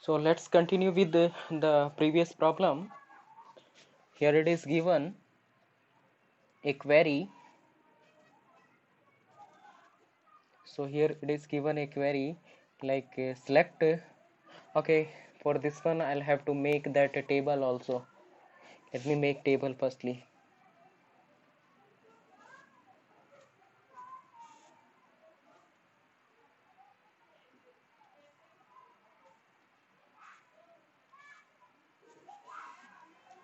So let's continue with the previous problem. Here it is given a query. So here it is given a query like select. Okay, for this one I'll have to make that a table also. Let me make table firstly.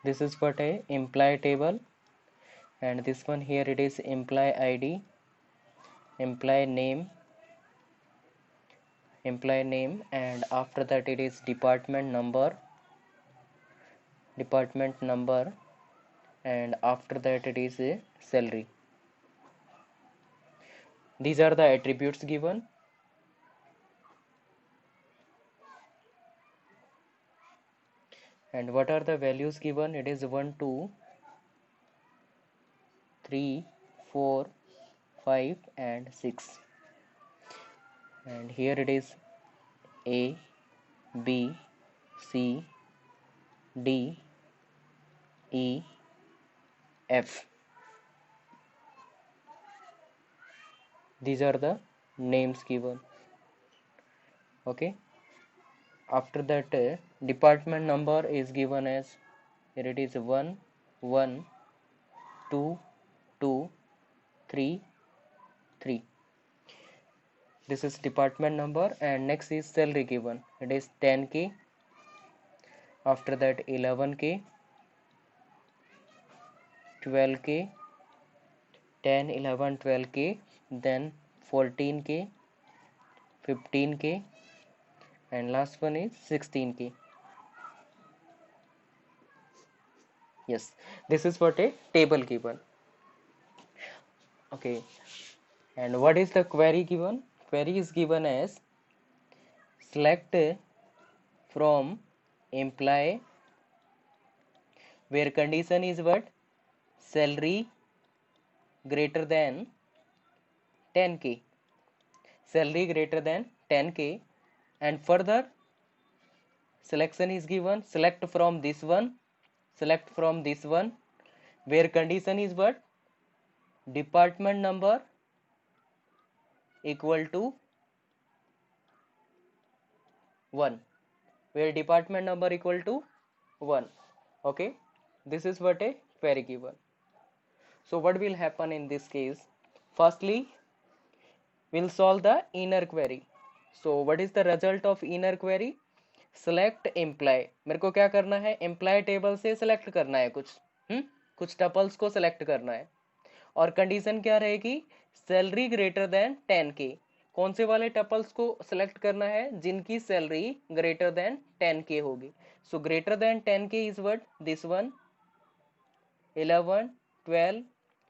This is what a employee table, and this one here it is employee ID, employee name, and after that it is department number, and after that it is a salary. These are the attributes given. And what are the values given? It is 1 2 3 4 5 and 6. And here it is A B C D E F. These are the names given. Okay, after that department number is given as, here it is 1 1 2 2 3 3. This is department number, and next is salary given. It is 10k, after that 11k, 12k, 10 11 12k, then 14k, 15k, and last one is 16k. Yes, this is what a table given. Okay, and what is the query given? Query is given as select from employee, where condition is what? Salary greater than 10k. Salary greater than 10k, and further selection is given. Select from this one, where condition is what? Department number equal to 1, where department number equal to 1. Okay, this is what a query given. So what will happen in this case? Firstly, we'll solve the inner query. So what is the result of inner query? Select employee. मेरे को क्या करना है? employee table से select करना है कुछ tuples को select करना है, और कंडीशन क्या रहेगी? Salary greater than 10k. कौन से वाले टपल्स को सेलेक्ट करना है? जिनकी सैलरी ग्रेटर देन 10k होगी. So greater than 10k is what? This one, 11 12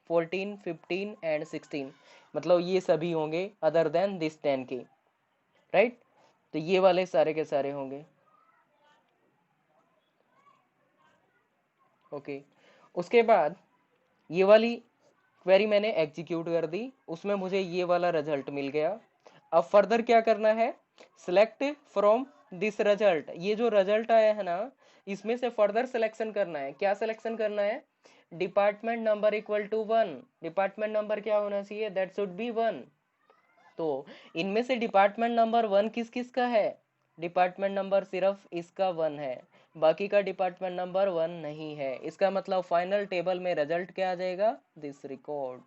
14 15 and 16. मतलब ये सभी होंगे other than this 10k, right? तो ये वाले सारे के सारे होंगे. ओके, उसके बाद ये वाली क्वेरी मैंने एग्जीक्यूट कर दी, उसमें मुझे ये वाला रिजल्ट मिल गया. अब फर्दर क्या करना है? Select from this result. ये जो रिजल्ट आया है ना, इसमें से फर्दर सिलेक्शन करना है. क्या सिलेक्शन करना है? Department number equal to 1. Department number क्या होना चाहिए? That should be 1. तो इनमें से डिपार्टमेंट नंबर 1 किस किस का है? डिपार्टमेंट नंबर सिर्फ इसका 1 है, बाकी का डिपार्टमेंट नंबर 1 नहीं है. इसका मतलब फाइनल टेबल में रिजल्ट क्या आ जाएगा? This record,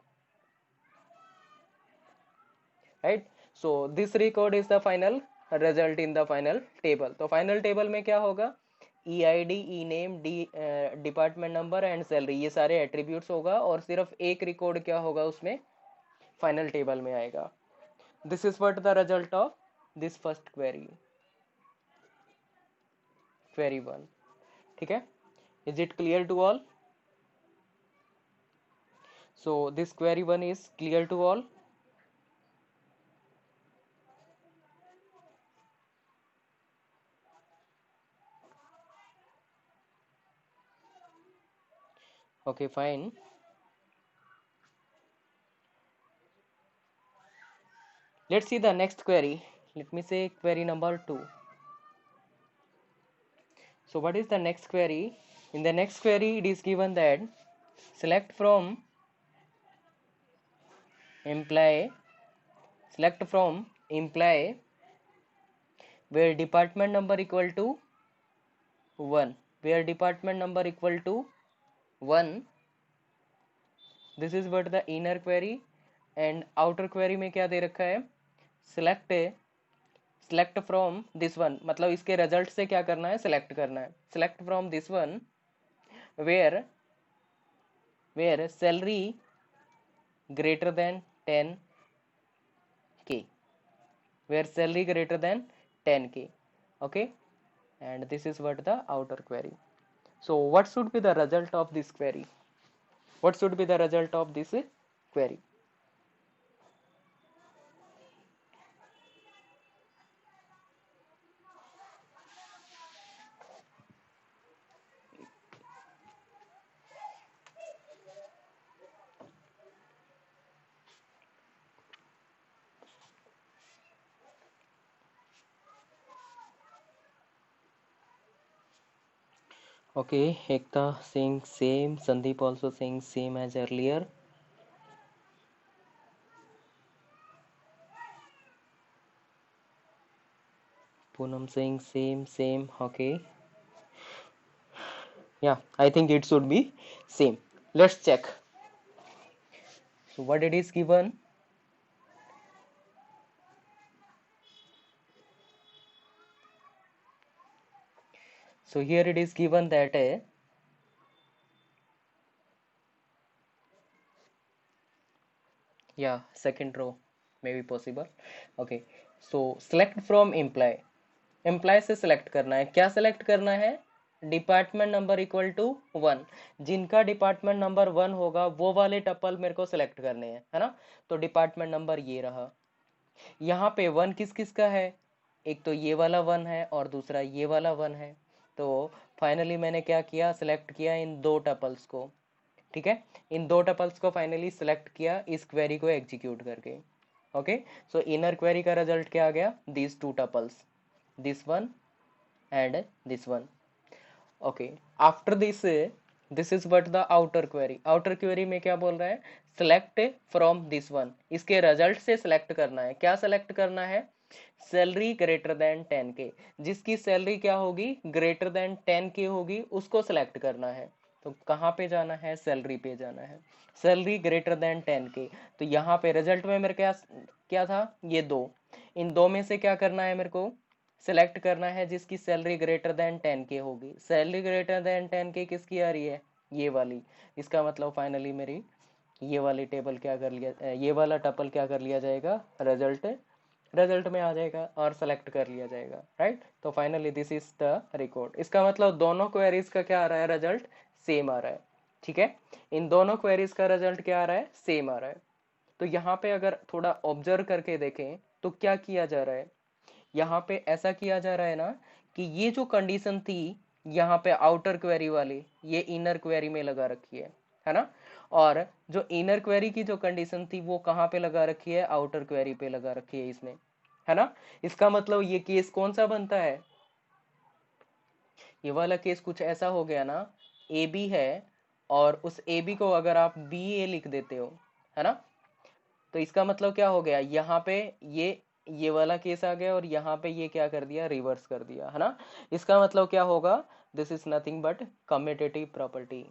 right? So this record is the final result in the final table. तो फाइनल टेबल में क्या होगा? E I D, E name, department number and salary, ये सारे एट्रीब्यूट्स होगा, और सिर्फ एक रिकॉर्ड क्या होगा उसमें? फाइनल टेबल में आएगा. This is what the result of this first query, query 1. ठीक है? Is it clear to all? So this query 1 is clear to all. Okay, fine. Let's see the next query. Let me say query number 2. So what is the next query? In the next query, it is given that select from employee where department number equal to 1, where department number equal to 1. This is what the inner query, and outer query में क्या दे रखा है? select from this one, मतलब इसके result से क्या करना है? select करना है. select from this one where salary greater than 10k, where salary greater than 10k. Okay, and this is what the outer query. So what should be the result of this query? What should be the result of this query? Okay, Ekta saying same, Sandeep also saying same as earlier. Poonam saying same, okay. Yeah, I think it should be same. Let's check. So what it is given? So here it is given that yeah, second row may be possible. Okay, so select from employee से select करना है. क्या select करना है? Department number equal to 1. जिनका department number 1 होगा वो वाले टपल मेरे को सिलेक्ट करने हैं, है ना. तो डिपार्टमेंट नंबर ये रहा. यहाँ पे 1 किस किस का है? एक तो ये वाला 1 है और दूसरा ये वाला 1 है. तो फाइनली मैंने क्या किया? सिलेक्ट किया इन दो टपल्स को. ठीक है, इन दो टपल्स को फाइनली सिलेक्ट किया इस क्वेरी को एग्जीक्यूट करके. ओके, सो इनर क्वेरी का रिजल्ट क्या आ गया? This two tuples, this one and this one. Okay, after this is what the outer query. Outer query में क्या बोल रहा है? Select from this one. इसके रिजल्ट से सिलेक्ट करना है. क्या सेलेक्ट करना है? Salary greater than 10k. जिसकी सैलरी क्या होगी? ग्रेटर देन 10k होगी, उसको सिलेक्ट करना है. तो कहाँ पे जाना है? सैलरी पे जाना है. Salary greater than 10k. तो यहाँ पे रिजल्ट में मेरे क्या था? ये दो. इन दो में से क्या करना है मेरे को? सिलेक्ट करना है जिसकी सैलरी ग्रेटर देन 10k होगी. सैलरी ग्रेटर देन 10k किसकी आ रही है? ये वाली. इसका मतलब फाइनली मेरी ये वाली टेबल क्या कर लिया, ये वाला टपल क्या कर लिया जाएगा? रिजल्ट में आ जाएगा और सेलेक्ट कर लिया जाएगा. राइट, तो finally this is the record. इसका मतलब दोनों क्वेरीज का क्या आ रहा है? रिजल्ट सेम आ रहा है. ठीक है, इन दोनों क्वेरीज का रिजल्ट क्या आ रहा है? सेम आ रहा है. तो यहाँ पे अगर थोड़ा ऑब्जर्व करके देखें तो क्या किया जा रहा है? यहाँ पे ऐसा किया जा रहा है ना कि ये जो कंडीशन थी यहाँ पे आउटर क्वेरी वाली, ये इनर क्वेरी में लगा रखी है ना. और जो इनर क्वेरी की जो कंडीशन थी वो कहाँ पे लगा रखी है? आउटर क्वेरी पे लगा रखी है इसमें, है ना. इसका मतलब ये केस कौन सा बनता है? ये वाला केस कुछ ऐसा हो गया ना, ए बी है और उस ए बी को अगर आप बी ए लिख देते हो, है ना, तो इसका मतलब क्या हो गया? यहाँ पे ये वाला केस आ गया और यहाँ पे ये क्या कर दिया? रिवर्स कर दिया, है ना. इसका मतलब क्या होगा? This is nothing but commutative property.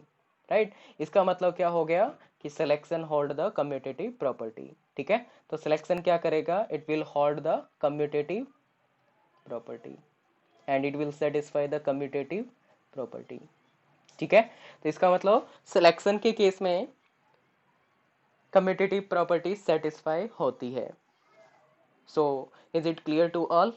Right, इसका मतलब क्या हो गया कि selection hold the commutative property. ठीक है, तो सिलेक्शन क्या करेगा? It will hold the commutative property and it will satisfy the commutative property. ठीक है, तो इसका मतलब सिलेक्शन के केस में कम्यूटेटिव प्रॉपर्टी सेटिस्फाई होती है. So is it clear to all?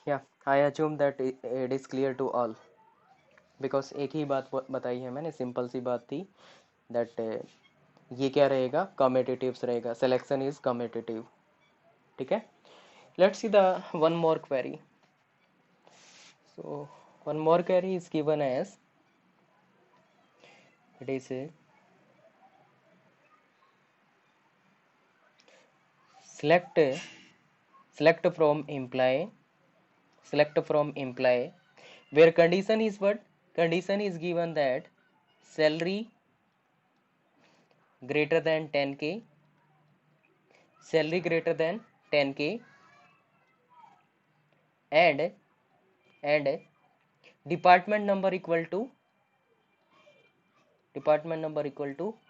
Yeah, I assume that it is clear to all because एक ही बात बताई है मैंने, सिंपल सी बात थी that ये क्या रहेगा? कम्यूटेटिव्स रहेगा. Selection is commutative. ठीक है, let's see the one more query. So one more query is given as it is select select from imply where condition is what? Condition is given that salary greater than 10k, salary greater than 10k, and department number equal to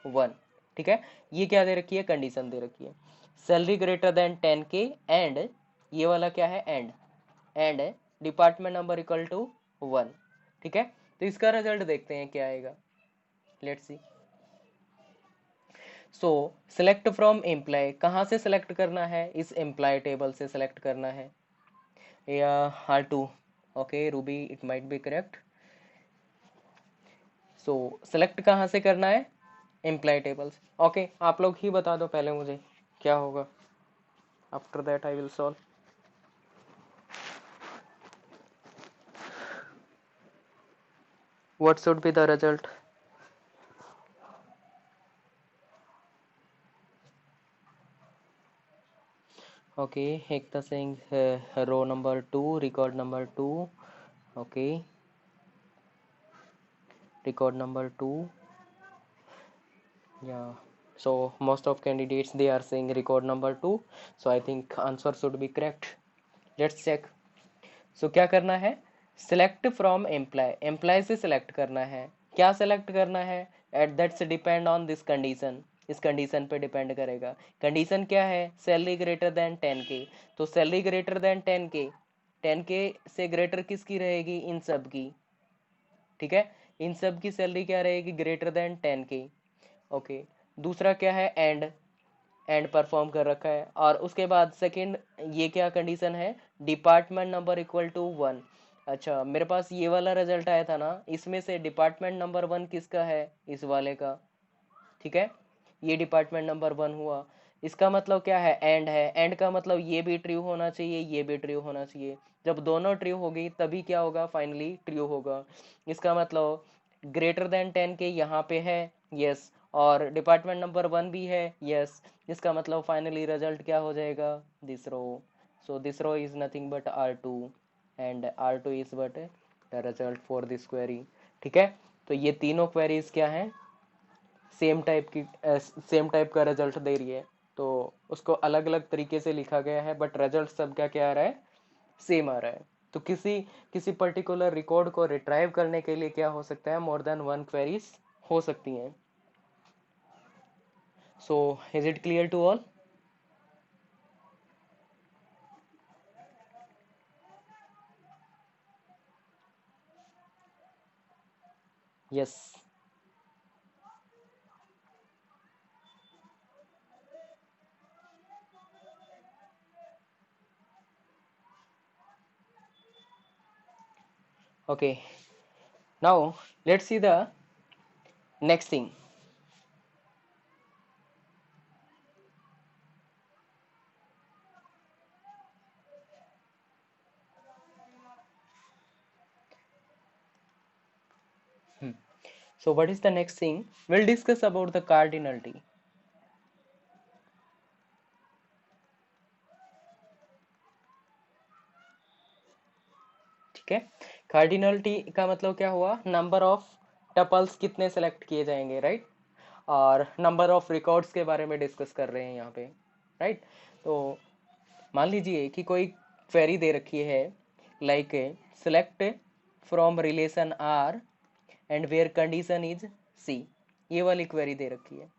1। ठीक है, ये क्या दे रखी है? Condition दे रखी है। Salary greater than 10k and ये वाला क्या है? And department number equal to 1। ठीक है, तो इसका रिजल्ट देखते हैं क्या आएगा। Let's see. So select from employ, कहाँ से सिलेक्ट करना है? इस एम्प्लॉय टेबल से सिलेक्ट करना है, या R2। Okay Ruby, it might be correct. So select कहाँ से करना है? Employ tables. ओके, आप लोग ही बता दो पहले मुझे क्या होगा, after that I will solve. What should be the result? Okay, Ekta Singh, row number 2, record number 2। Okay, record number 2, yeah. So most of candidates they are saying record number 2, so I think answer should be correct. Let's check. So क्या करना है? select from employee, employee से select करना है। क्या select करना है? at that's depend on this condition, इस कंडीशन पे डिपेंड करेगा। कंडीशन क्या है? सैलरी ग्रेटर देन 10k, तो salary greater than 10k, 10k से ग्रेटर किसकी रहेगी? इन सब की। ठीक है, इन सब की सैलरी क्या रहेगी? Greater than 10k। ओके, दूसरा क्या है? एंड परफॉर्म कर रखा है। और उसके बाद सेकंड, ये क्या कंडीशन है? Department number equal to 1। अच्छा, मेरे पास ये वाला रिजल्ट आया था ना, इसमें से डिपार्टमेंट नंबर 1 किसका है? इस वाले का। ठीक है, ये डिपार्टमेंट नंबर 1 हुआ। इसका मतलब क्या है? एंड है। एंड का मतलब ये भी ट्रू होना चाहिए, ये भी ट्रू होना चाहिए। जब दोनों ट्रू होगी तभी क्या होगा? फाइनली ट्रू होगा। इसका मतलब ग्रेटर देन 10k यहाँ पे है, यस, और डिपार्टमेंट नंबर 1 भी है, यस। इसका मतलब फाइनली रिजल्ट क्या हो जाएगा? This row. So this row is nothing but R2 and R2 is but the result for this query. ठीक है, तो ये तीनों क्वेरीज क्या हैं? सेम टाइप का रिजल्ट दे रही है, तो उसको अलग अलग तरीके से लिखा गया है, बट रिजल्ट सबका क्या आ रहा है? सेम आ रहा है। तो किसी किसी पर्टिकुलर रिकॉर्ड को रिट्राइव करने के लिए क्या हो सकता है? मोर देन 1 क्वेरीज हो सकती हैं। So is it clear to all? Yes. Okay, now let's see the next thing. So what is the next thing? We'll discuss about the cardinality. ठीक है, कार्डिनलिटी का मतलब क्या हुआ? नंबर ऑफ टपल्स कितने सेलेक्ट किए जाएंगे, राइट? और नंबर ऑफ रिकॉर्ड्स के बारे में डिस्कस कर रहे हैं यहाँ पे, राइट? तो मान लीजिए कि कोई क्वेरी दे रखी है, like select from relation R and where condition is C, ये वाली क्वेरी दे रखी है।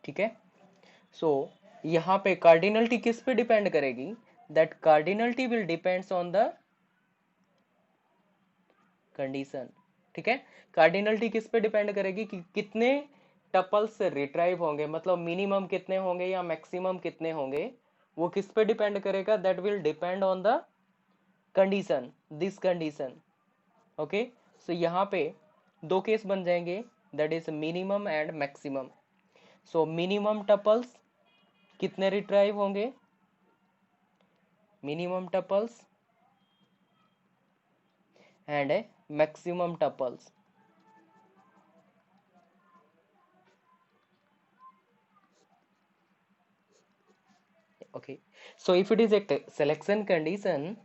ठीक है, सो यहाँ पे कार्डिनलिटी किस पे डिपेंड करेगी? That cardinality will depends on the condition. ठीक है, कार्डिनलिटी किस पे डिपेंड करेगी? कि कितने टपल्स रिट्राइव होंगे, मतलब मिनिमम कितने होंगे या मैक्सिमम कितने होंगे, वो किस पे डिपेंड करेगा? That will depend on the condition, this condition. Okay, so यहाँ पे दो केस बन जाएंगे, that is minimum and maximum. So minimum tuples कितने रिट्राइव होंगे? Minimum tuples and maximum tuples. Okay, so if it is a selection condition,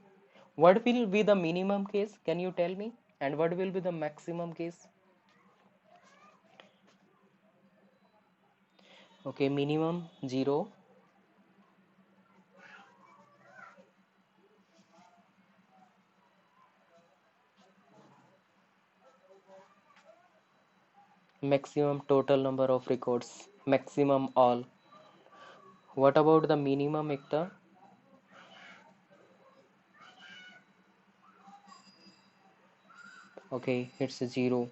what will be the minimum case? Can you tell me? And what will be the maximum case? Okay, minimum 0, maximum total number of records, maximum all. What about the minimum, Ekta? Okay, it's a 0.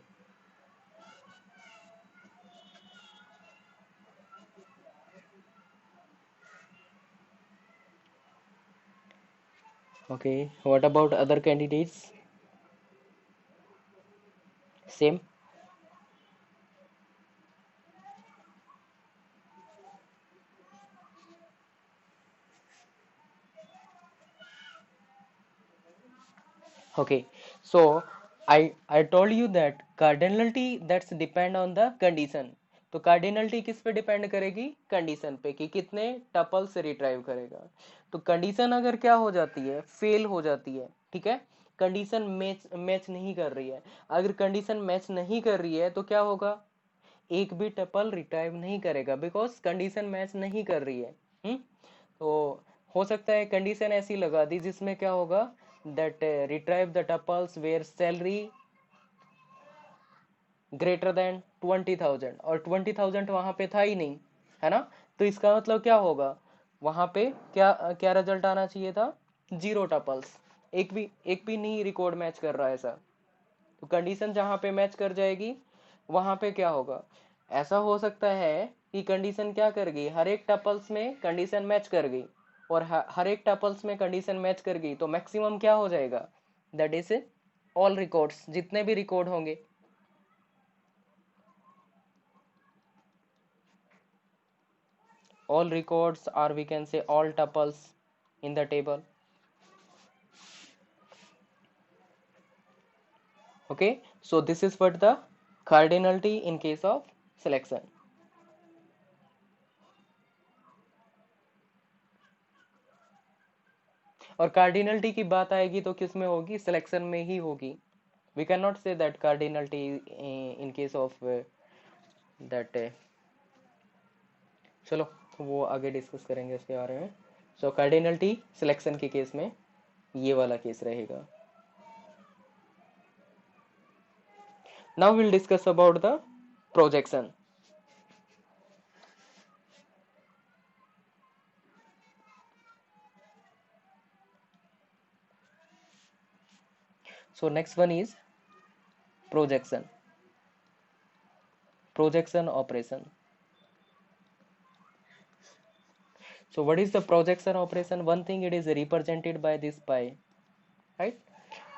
Okay, what about other candidates? Same. Okay, so I told you that cardinality that's depend on the condition. तो cardinality किस पे depend करेगी? Condition पे, कि कितने tuple से retrieve करेगा. तो कंडीशन अगर क्या हो जाती है, फेल हो जाती है, ठीक है, कंडीशन मैच मैच नहीं कर रही है. अगर कंडीशन मैच नहीं कर रही है तो क्या होगा? एक भी टपल रिट्राइव नहीं करेगा, बिकॉज कंडीशन मैच नहीं कर रही है. तो हो सकता है कंडीशन ऐसी लगा दी जिसमें क्या होगा, that retrieve the tuples where salary greater than 20,000, और 20,000 वहां पे था ही नहीं, है ना. तो इसका मतलब क्या होगा, वहां पे क्या क्या रिजल्ट आना चाहिए था? 0 टपल्स. एक भी नहीं रिकॉर्ड मैच कर रहा है ऐसा. तो कंडीशन जहां पे मैच कर जाएगी वहां पे क्या होगा? ऐसा हो सकता है कि कंडीशन क्या कर गई, हर एक टपल्स में कंडीशन मैच कर गई, और हर एक टपल्स में कंडीशन मैच कर गई, तो मैक्सिमम क्या हो जाएगा? दैट इज ऑल रिकॉर्ड्स, जितने भी रिकॉर्ड होंगे. All records, or we can say all tuples in the table. Okay, so this is what the cardinality in case of selection. और कार्डिनलिटी की बात आएगी तो किस में होगी? सिलेक्शन में ही होगी. We can not say that cardinality in case of that. चलो वो आगे डिस्कस करेंगे उसके बारे में. सो कार्डिनलिटी सिलेक्शन के केस में ये वाला केस रहेगा. Now will discuss about the projection. So next one is projection. Projection operation. So what is the projection operation? One thing, it is represented by this pi, right?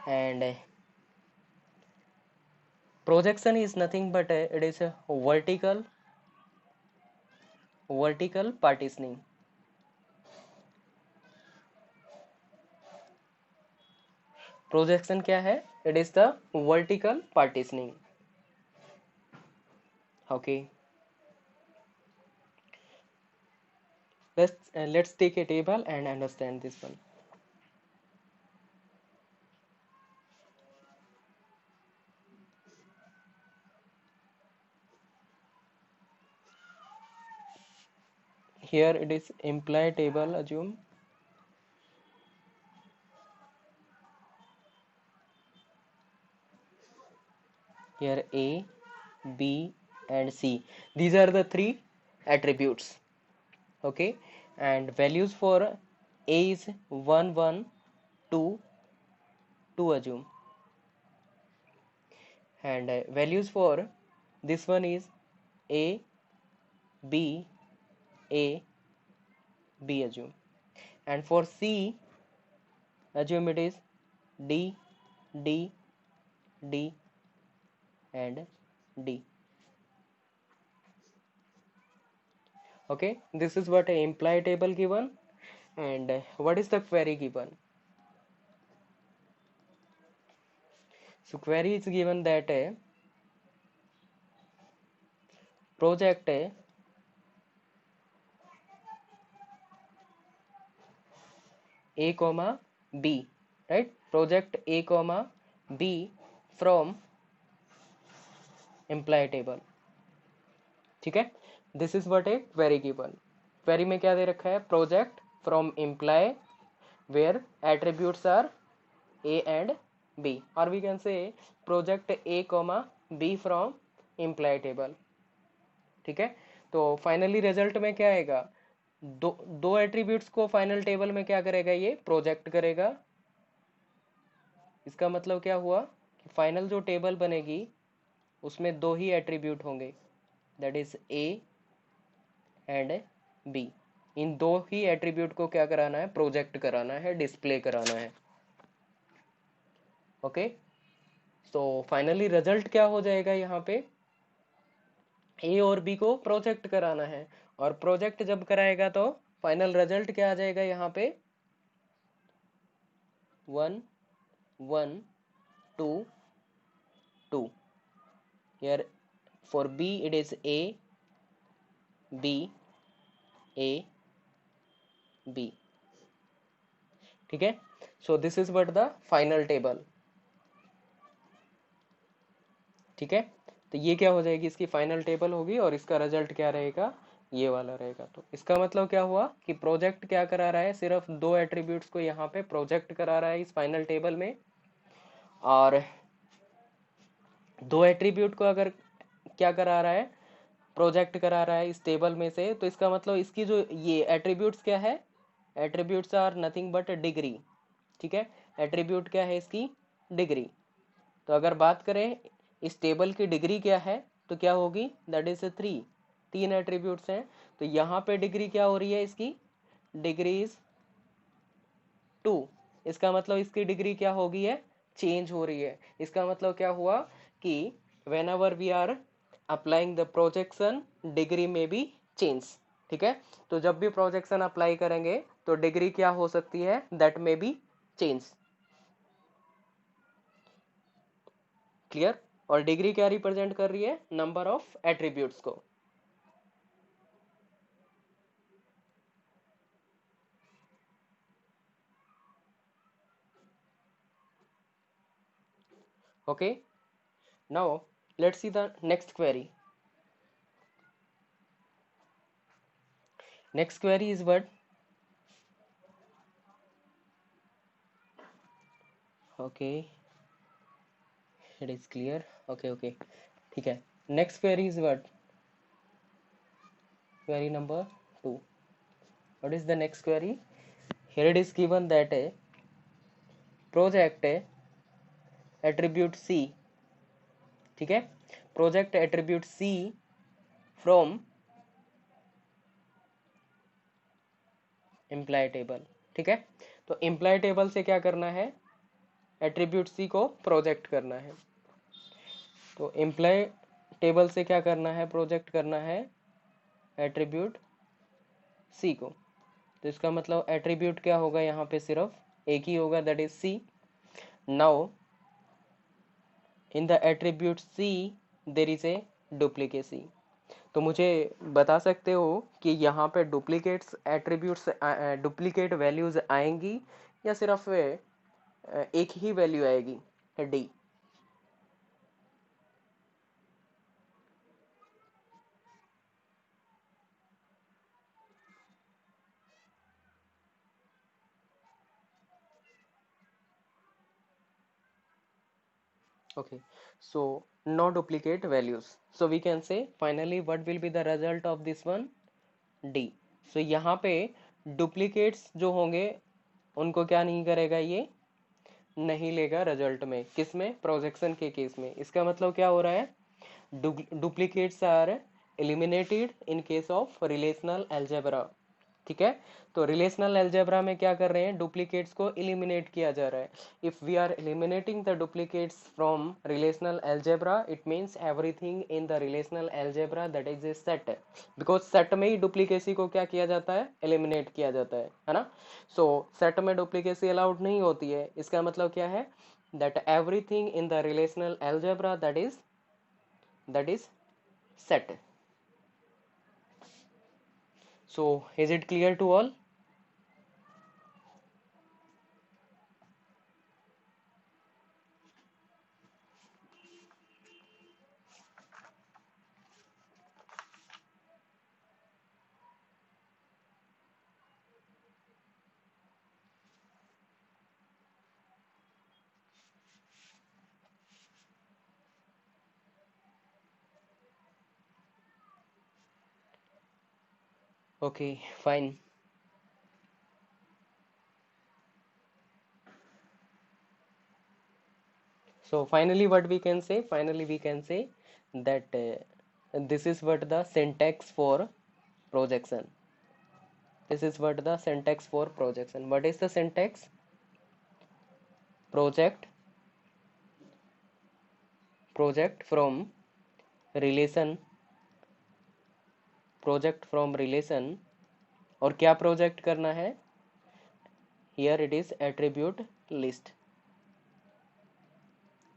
And projection is nothing but it is a vertical partitioning. Projection क्या है? It is the vertical partitioning. Okay. Let's take a table and understand this one. Here it is implied table, assume. Here A, B and C. These are the three attributes. Okay, and values for A is 1 1 2 2, assume, and values for this one is A B A B, assume, and for C assume it is D D D and D. Okay, this is what a imply table given, and what is the query given? So query is given that a project A comma B, right? Project A comma B from employee table, ठीक है। This is what a query given. Query में क्या दे रखा है, project from employee where attributes are a and b, और we can say project a comma b from employee table, ठीक है। तो फाइनली रिजल्ट में क्या आएगा, दो दो एट्रीब्यूट्स को फाइनल टेबल में क्या करेगा, ये प्रोजेक्ट करेगा। इसका मतलब क्या हुआ कि फाइनल जो टेबल बनेगी उसमें दो ही एट्रीब्यूट होंगे, that is a and b. इन दो ही एट्रीब्यूट को क्या कराना है, प्रोजेक्ट कराना है, डिस्प्ले कराना है। ओके, तो फाइनली रिजल्ट क्या हो जाएगा, यहाँ पे ए और बी को प्रोजेक्ट कराना है, और प्रोजेक्ट जब कराएगा तो फाइनल रिजल्ट क्या आ जाएगा, यहाँ पे 1 1 2 2। here for B it is A B A B, ठीक है। So this is what the final table, ठीक है। तो ये क्या हो जाएगी, इसकी फाइनल टेबल होगी, और इसका रिजल्ट क्या रहेगा, ये वाला रहेगा। तो इसका मतलब क्या हुआ कि प्रोजेक्ट क्या करा रहा है, सिर्फ दो एट्रीब्यूट्स को यहाँ पे प्रोजेक्ट करा रहा है इस फाइनल टेबल में, और दो एट्रीब्यूट को अगर क्या करा रहा है, प्रोजेक्ट करा रहा है इस टेबल में से, तो इसका मतलब इसकी जो ये एट्रीब्यूट्स क्या है, attributes are nothing but degree, ठीक है। एट्रीब्यूट क्या है इसकी, डिग्री। तो अगर बात करें इस टेबल की डिग्री क्या है, तो क्या होगी, दैट इज 3, तीन एट्रीब्यूट्स हैं। तो यहाँ पे डिग्री क्या हो रही है, इसकी डिग्री इज 2। इसका मतलब इसकी डिग्री क्या होगी है, चेंज हो रही है। इसका मतलब क्या हुआ कि whenever we are applying the projection, degree में बी चेंज, ठीक है। तो जब भी प्रोजेक्शन अप्लाई करेंगे तो डिग्री क्या हो सकती है, दैट में बी चेंज, क्लियर। और डिग्री क्या रिप्रेजेंट कर रही है, नंबर ऑफ एट्रीब्यूट्स को। Okay, now let's see the next query. Next query is what, okay, it is clear, okay, okay, ठीक है। Next query is what, query number 2। What is the next query, here it is given that a project attribute C, ठीक है, project attribute C from employee table, ठीक है। तो employee table से क्या करना है, एट्रीब्यूट सी को प्रोजेक्ट करना है। तो एम्प्लॉय टेबल से क्या करना है, प्रोजेक्ट करना है एट्रीब्यूट सी को। तो इसका मतलब एट्रीब्यूट क्या होगा, यहाँ पे सिर्फ एक ही होगा, that is C. Now in the attribute C there is a duplicacy. तो मुझे बता सकते हो कि यहाँ पे डुप्लीकेट्स एट्रीब्यूट्स डुप्लीकेट वैल्यूज आएंगी, या सिर्फ एक ही वैल्यू आएगी, D. Okay, so no duplicate values, so we can say finally what will be the result of this one, D। so यहाँ पे duplicates जो होंगे उनको क्या नहीं करेगा, ये नहीं लेगा रिजल्ट में, किसमें, प्रोजेक्शन के केस में। इसका मतलब क्या हो रहा है, duplicates are eliminated in case of relational algebra, ठीक है। तो रिलेशनल अलजेब्रा में क्या कर रहे हैं, डुप्लीकेट्स को एलिमिनेट किया जा रहा है। If we are eliminating the duplicates from relational algebra, it means everything in the relational algebra that is a set, because set में ही डुप्लीकेसी को क्या किया जाता है, एलिमिनेट किया जाता है ना। सो सेट में डुप्लीकेसी अलाउड नहीं होती है। इसका मतलब क्या है, that everything in the relational algebra that is set। so is it clear to all? Okay, fine. So finally what we can say, that this is what the syntax for projection. This is what the syntax for projection. What is the syntax? Project from relation, और क्या project करना है? Here it is attribute list.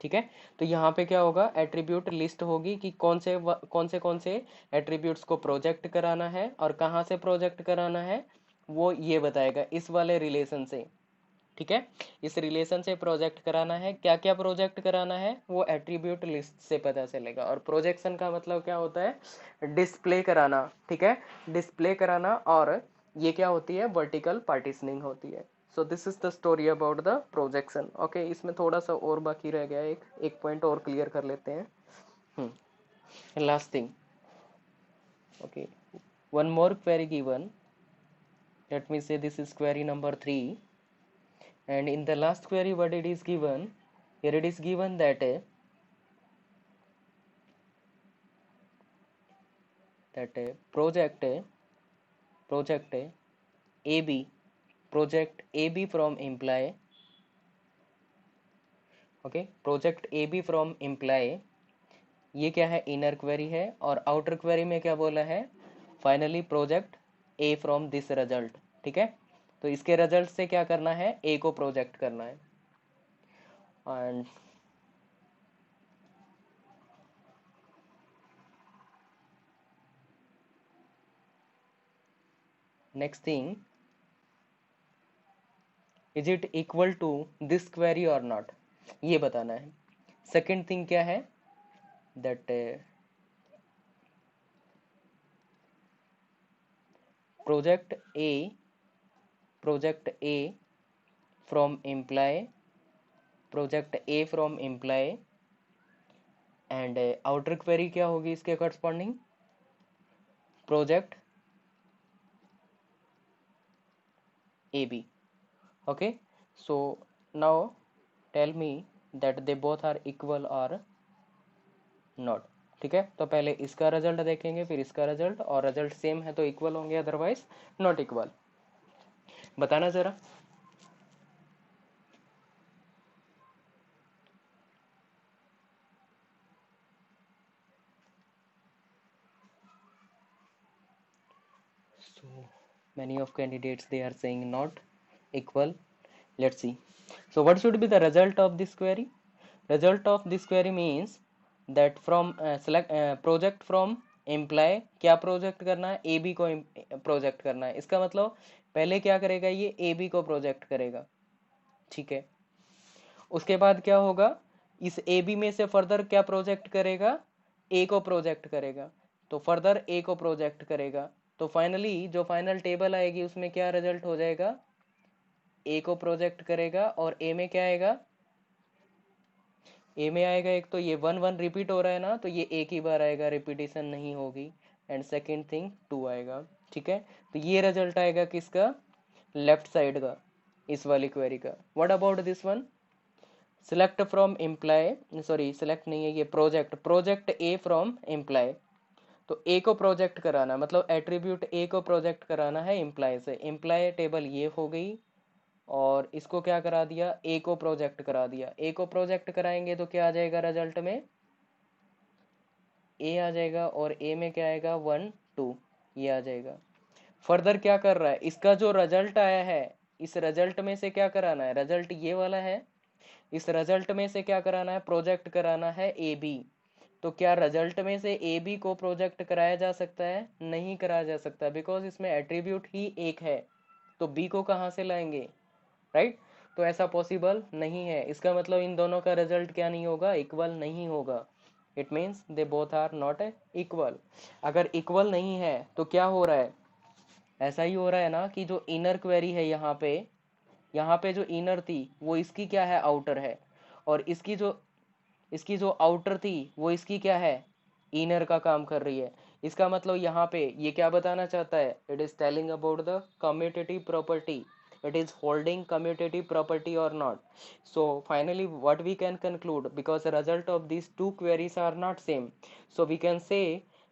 ठीक है, तो यहाँ पे क्या होगा, एट्रीब्यूट लिस्ट होगी कि कौन से एट्रीब्यूट्स को प्रोजेक्ट कराना है और कहाँ से प्रोजेक्ट कराना है, वो ये बताएगा इस वाले रिलेशन से। ठीक है, इस रिलेशन से प्रोजेक्ट कराना है, क्या क्या प्रोजेक्ट कराना है वो एट्रीब्यूट लिस्ट से पता चलेगा। और प्रोजेक्शन का मतलब क्या होता है? डिस्प्ले कराना। ठीक है, डिस्प्ले कराना, और ये क्या होती है? वर्टिकल पार्टीशनिंग होती है। So this is the story about the projection. Okay, इसमें थोड़ा सा और बाकी रह गया, एक पॉइंट और क्लियर कर लेते हैं। Last thing, okay, one more query given, let me say this is query number 3, and in the last query what it is given, here it is given that project AB, project AB from employee, okay, project AB from employ, ये क्या है? Inner query है। और outer query में क्या बोला है? Finally project A from this result. ठीक है, तो इसके रिजल्ट से क्या करना है? A को प्रोजेक्ट करना है। And next thing, is it equal to this query और नॉट, ये बताना है। सेकेंड थिंग क्या है? That project A from employee, and outer query क्या होगी इसके corresponding? Project AB. Okay, so now tell me that they both are equal or not. ठीक है, तो पहले इसका रिजल्ट देखेंगे, फिर इसका रिजल्ट, और रिजल्ट सेम है तो इक्वल होंगे, अदरवाइज नॉट इक्वल। बताना जरा। So many of candidates they are saying not equal. Let's see. So what should be the result of this query? Result of this query means that from select project from employee, क्या project करना है? AB को project करना है। इसका मतलब पहले क्या करेगा? ये AB को प्रोजेक्ट करेगा। ठीक है, उसके बाद क्या होगा? इस AB में से फर्दर क्या प्रोजेक्ट करेगा? A को प्रोजेक्ट करेगा, तो फर्दर A को प्रोजेक्ट करेगा, तो फाइनली जो फाइनल टेबल आएगी उसमें क्या रिजल्ट हो जाएगा? A को प्रोजेक्ट करेगा, और A में क्या आएगा? ए में आएगा एक, तो ये 1 1 रिपीट हो रहा है ना, तो ये एक ही बार आएगा, रिपीटेशन नहीं होगी। एंड सेकेंड थिंग 2 आएगा। ठीक है, तो ये रिजल्ट आएगा किसका? लेफ्ट साइड का, इस वाली क्वेरी का। What about this one? Select from employ, sorry select नहीं है ये, प्रोजेक्ट ए फ्रॉम एम्प्लॉय। तो ए को प्रोजेक्ट कराना, मतलब एट्रीब्यूट ए को प्रोजेक्ट कराना है एम्प्लॉय से। एम्प्लॉय टेबल ये हो गई, और इसको क्या करा दिया? ए को प्रोजेक्ट करा दिया। ए को प्रोजेक्ट कराएंगे तो क्या आ जाएगा रिजल्ट में? ए आ जाएगा, और ए में क्या आएगा? 1 2, ये आ जाएगा। फर्दर क्या कर रहा है? इसका जो रिजल्ट आया है, इस रिजल्ट में से क्या कराना है? रिजल्ट ये वाला है, इस रिजल्ट में से क्या कराना है? प्रोजेक्ट कराना है ए बी। तो क्या रिजल्ट में से ए बी को प्रोजेक्ट कराया जा सकता है? नहीं कराया जा सकता, बिकॉज इसमें एट्रीब्यूट ही एक है, तो बी को कहाँ से लाएंगे? राइट, तो ऐसा पॉसिबल नहीं है। इसका मतलब इन दोनों का रिजल्ट क्या नहीं होगा? इक्वल नहीं होगा। It means they both are not equal. अगर इक्वल नहीं है तो क्या हो रहा है? ऐसा ही हो रहा है ना कि जो इनर क्वेरी है यहाँ पे जो इनर थी वो इसकी क्या है? आउटर है। और इसकी जो आउटर थी वो इसकी क्या है? इनर का काम कर रही है। इसका मतलब यहाँ पे ये क्या बताना चाहता है, it is telling about the commutative property, it is holding commutative property or not. So finally what we can conclude, because the result of these two queries are not same, so we can say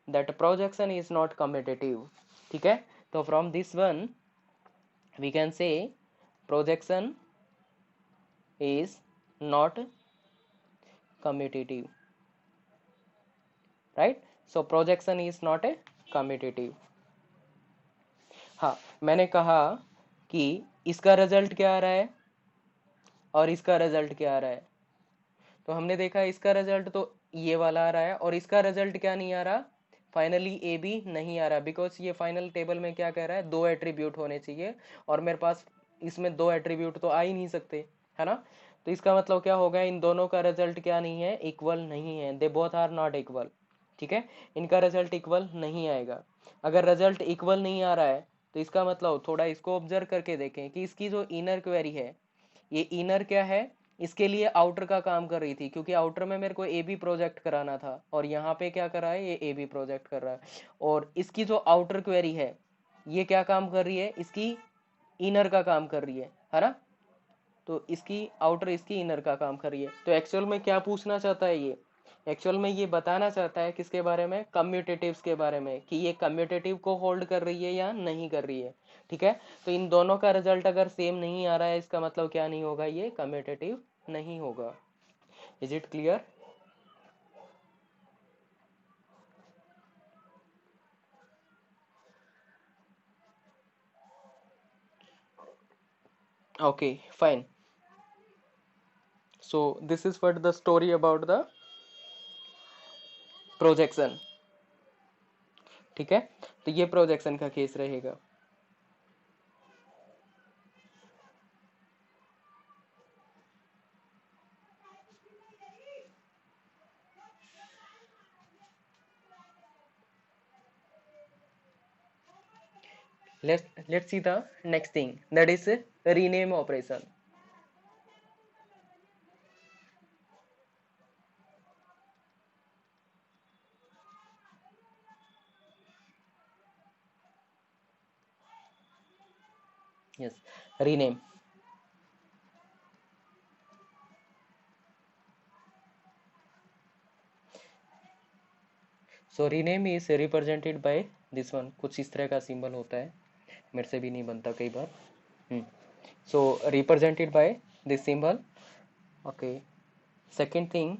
that projection is not commutative. ठीक है, तो from this one we can say projection is not commutative, right? So projection is not a commutative. हाँ, मैंने कहा कि इसका result क्या आ रहा है और इसका रिजल्ट क्या आ रहा है, तो हमने देखा इसका रिजल्ट तो ये वाला आ रहा है और इसका रिजल्ट क्या नहीं आ रहा, फाइनली ए बी नहीं आ रहा, बिकॉज ये फाइनल टेबल में क्या कह रहा है, दो एट्रीब्यूट होने चाहिए और मेरे पास इसमें दो एट्रीब्यूट तो आ ही नहीं सकते, है ना। तो इसका मतलब क्या होगा, इन दोनों का रिजल्ट क्या नहीं है, इक्वल नहीं है, they both are not equal. ठीक है, इनका रिजल्ट इक्वल नहीं आएगा। अगर रिजल्ट इक्वल नहीं आ रहा है तो इसका मतलब थोड़ा इसको ऑब्जर्व करके देखें कि इसकी जो इनर क्वेरी है, ये इनर क्या है, इसके लिए आउटर का काम कर रही थी, क्योंकि आउटर में मेरे को ए बी प्रोजेक्ट कराना था और यहाँ पे क्या कर रहा है, ये ए बी प्रोजेक्ट कर रहा है। और इसकी जो आउटर क्वेरी है ये क्या काम कर रही है, इसकी इनर का काम कर रही है ना। तो इसकी आउटर इसकी इनर का काम कर रही है। तो एक्चुअल में क्या पूछना चाहता है ये, एक्चुअल में ये बताना चाहता है किसके बारे में, कम्यूटेटिव्स के बारे में, कि ये कम्यूटेटिव को होल्ड कर रही है या नहीं कर रही है। ठीक है, तो इन दोनों का रिजल्ट अगर सेम नहीं आ रहा है, इसका मतलब क्या नहीं होगा, ये कम्यूटेटिव नहीं होगा। Is it clear? Okay fine, so this is what the story about the projection. ठीक है, तो ये प्रोजेक्शन का केस रहेगा। Let's see the next thing, that is rename operation. Yes, rename. So rename is represented by this one, कुछ इस तरह का सिंबल होता है, मेरे से भी नहीं बनता कई बार। So represented by this symbol. Okay, second thing,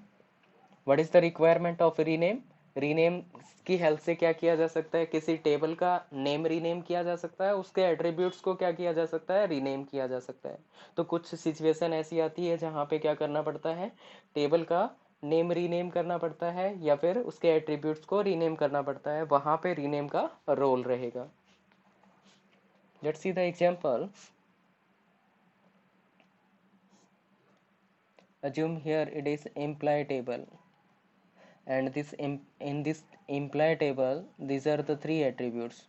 what is the requirement of rename? Rename की हेल्प से क्या किया जा सकता है, किसी टेबल का नेम रीनेम किया जा सकता है, उसके एट्रीब्यूट्स को क्या किया जा सकता है, रीनेम किया जा सकता है। तो कुछ सिचुएशन ऐसी आती है जहाँ पे क्या करना पड़ता है, टेबल का नेम रीनेम करना पड़ता है या फिर उसके एट्रीब्यूट्स को रीनेम करना पड़ता है, वहाँ पे रीनेम का रोल रहेगा। Let's see the example. Assume here it is imply table, and in this imply table these are the three attributes.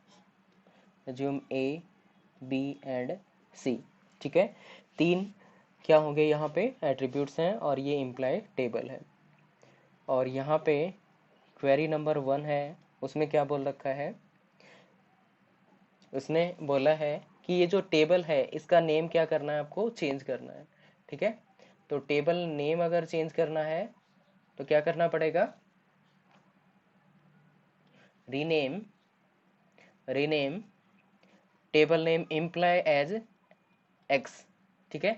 Assume A, B and C. ठीक है, तीन क्या होंगे यहाँ पे एट्रीब्यूट्स हैं और ये इम्प्लाई टेबल है। और यहाँ पे क्वेरी नंबर 1 है, उसमें क्या बोल रखा है, उसने बोला है कि ये जो टेबल है इसका नेम क्या करना है, आपको चेंज करना है। ठीक है, तो टेबल नेम अगर चेंज करना है तो क्या करना पड़ेगा, rename table name employee as X. ठीक है,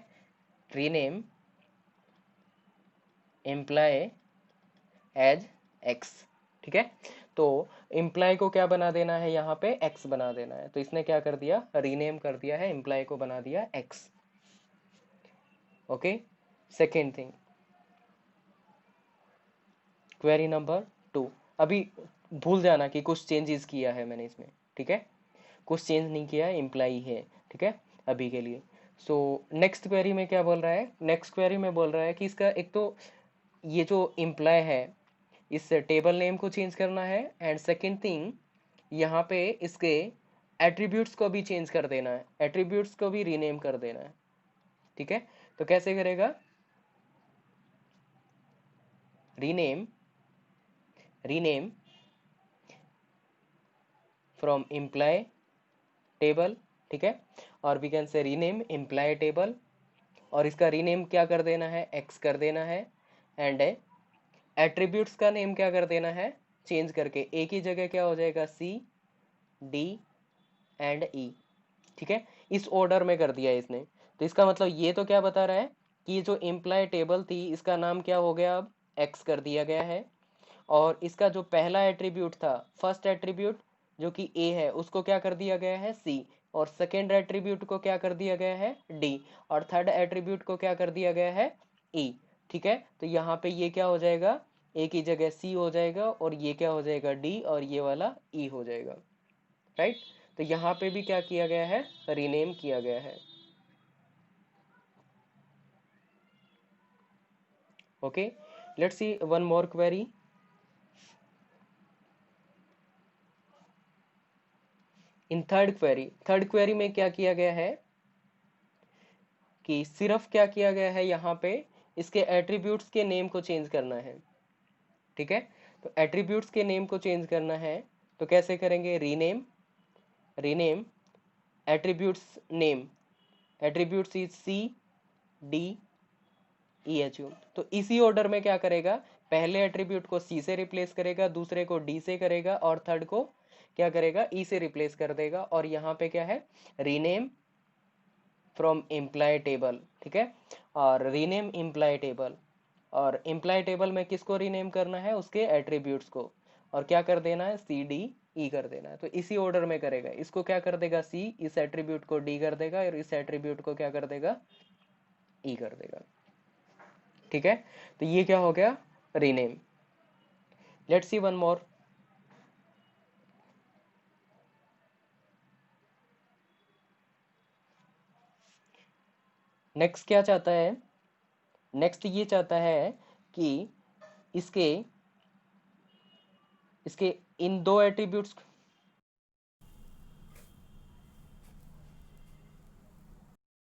रीनेम इम्प्लाई एज एक्स। ठीक है, तो इम्प्लाई को क्या बना देना है, यहाँ पे एक्स बना देना है, तो इसने क्या कर दिया, रीनेम कर दिया है, इम्प्लाई को बना दिया x. Okay, second thing, query number 2। अभी भूल जाना कि कुछ चेंजेस किया है मैंने इसमें। ठीक है, कुछ चेंज नहीं किया है, इम्प्लाई है। ठीक है, अभी के लिए। सो नेक्स्ट क्वेरी में क्या बोल रहा है, नेक्स्ट क्वेरी में बोल रहा है कि इसका एक तो ये जो इम्प्लाई है इस टेबल नेम को चेंज करना है, एंड सेकेंड थिंग यहाँ पे इसके एट्रीब्यूट्स को भी चेंज कर देना है, एट्रीब्यूट्स को भी रीनेम कर देना है। ठीक है, तो कैसे करेगा, रीनेम फ्रॉम एम्प्लॉय टेबल, ठीक है, और we can say rename employee table, और इसका रीनेम क्या कर देना है, एक्स कर देना है, एंड एट्रीब्यूट्स का नेम क्या कर देना है, चेंज करके एक ही जगह क्या हो जाएगा, सी डी एंड ई, ठीक है, इस ऑर्डर में कर दिया इसने। तो इसका मतलब ये तो क्या बता रहा है कि ये जो एम्प्लॉय टेबल थी इसका नाम क्या हो गया, अब एक्स कर दिया गया है, और इसका जो पहला एट्रीब्यूट था, फर्स्ट एट्रीब्यूट जो कि ए है, उसको क्या कर दिया गया है, सी, और सेकेंड एट्रीब्यूट को क्या कर दिया गया है, डी, और थर्ड एट्रीब्यूट को क्या कर दिया गया है, ई, ठीक है। तो यहाँ पे ये क्या हो जाएगा, एक ही जगह सी हो जाएगा, और ये क्या हो जाएगा, डी, और ये वाला ई हो जाएगा, राइट। तो यहाँ पे भी क्या किया गया है, रीनेम किया गया है, okay. Let's see one more query. In third query में क्या किया गया है कि सिर्फ क्या किया गया है, यहाँ पे इसके एट्रीब्यूट्स के नेम को चेंज करना है, ठीक है। तो एट्रीब्यूट्स के नेम को चेंज करना है, तो कैसे करेंगे, rename, rename attributes name, attributes is C D E H U. तो इसी ऑर्डर में क्या करेगा, पहले एट्रीब्यूट को सी से रिप्लेस करेगा, दूसरे को डी से करेगा, और थर्ड को क्या करेगा, ई से रिप्लेस कर देगा। और यहाँ पे क्या है, रीनेम फ्रॉम एम्प्लॉय टेबल, ठीक है, और रीनेम एम्प्लॉय टेबल, और एम्प्लॉय टेबल में किसको रीनेम करना है, उसके एट्रीब्यूट्स को, और क्या कर देना है, सी डी ई कर देना है। तो इसी ऑर्डर में करेगा, इसको क्या कर देगा, सी, इस एट्रीब्यूट को डी कर देगा, और इस एट्रीब्यूट को क्या कर देगा, ई कर देगा, ठीक है। तो ये क्या हो गया, rename. Let's see one more. Next क्या चाहता है, नेक्स्ट ये चाहता है कि इसके इसके इन दो एट्रीब्यूट्स